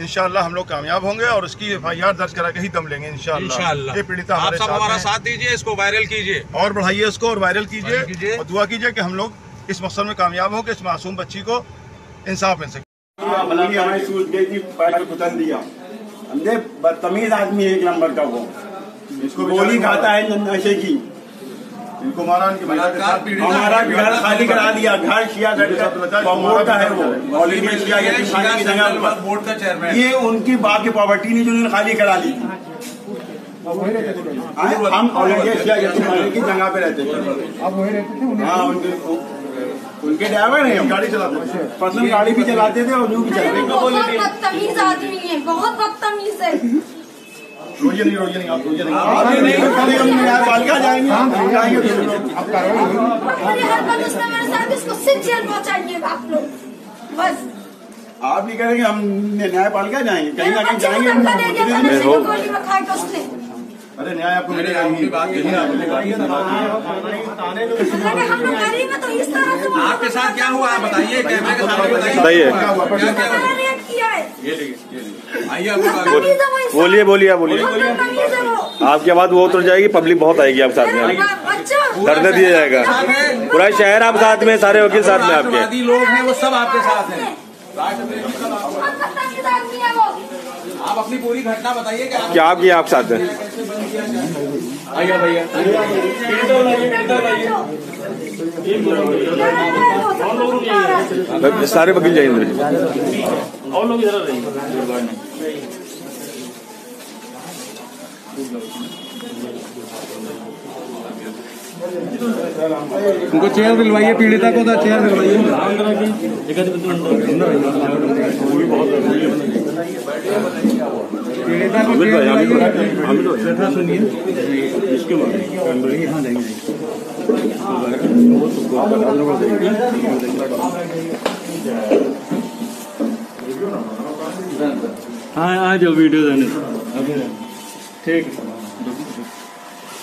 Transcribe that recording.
इंशाअल्लाह हम लोग कामयाब होंगे और उसकी FIR दर्ज करा के ही दम लेंगे इंशाअल्लाह। ये पीड़िता आप सब हमारा साथ दीजिए, इसको वायरल कीजिए और बढ़ाइए इसको और वायरल कीजिए और दुआ कीजिए कि हम लोग इस मकसद में कामयाब हो कि इस मासूम बच्ची को इंसाफ मिल सके। हमारी सूझ गई थी, पैर कुचल दिया। हमने बदतमीज आदमी एक नंबर का वो, इसको गोली खाता है नशे की। इनको मारा, हमारा घर खाली करा दिया। घर शिया बोर्ड का है वो, ऑल इंडिया शिया की जगह बोर्ड का चेयरमैन। ये उनकी बाप की प्रॉपर्टी नहीं जो उन्होंने खाली करा ली। हम ऑल इंडिया शिया की जगह पे रहते थे। हाँ, उनके ड्राइवर है, गाड़ी चलाते थे, पर्सनल गाड़ी भी चलाते थे और न्यू भी चलाते थे। बहुत बदतमीज आदमी है, बहुत बदतमीज है। रोइए नहीं आप रोइए नहीं। न्यायपालिका जाएंगे, मेरे साथ इसको सिर्फ जेल पहुंचाइएगा आप लोग, बस। आप नहीं करेंगे, हम न्यायपालिका जाएंगे, कहीं ना कहीं जाएंगे। गोली में खाएगा उसने। अरे न्याय आपको मिलेगा ही। हम लोग गरीब है तो इस तरह से आपके साथ क्या हुआ बताइए, कैमरे के सामने बताइए। बोलिए आपकी आवाज वो उतर जाएगी, पब्लिक बहुत आएगी आप साथ में, धरने दिया जाएगा। पूरा शहर आप साथ में, सारे वकील साथ में आपके लोग हैं वो सब आपके साथ हैं। आप अपनी पूरी घटना बताइए क्या आप किया आप साथ में। आइए भैया, सारे वकील जाएंगे और लोग इधर रहेंगे। उनको चेयर दिलवाइए, पीड़िता को तो चेयर दिलवाइए। पीड़िता को सुनिए, इसके हाँ आ जाओ वीडियो देने। ठीक है।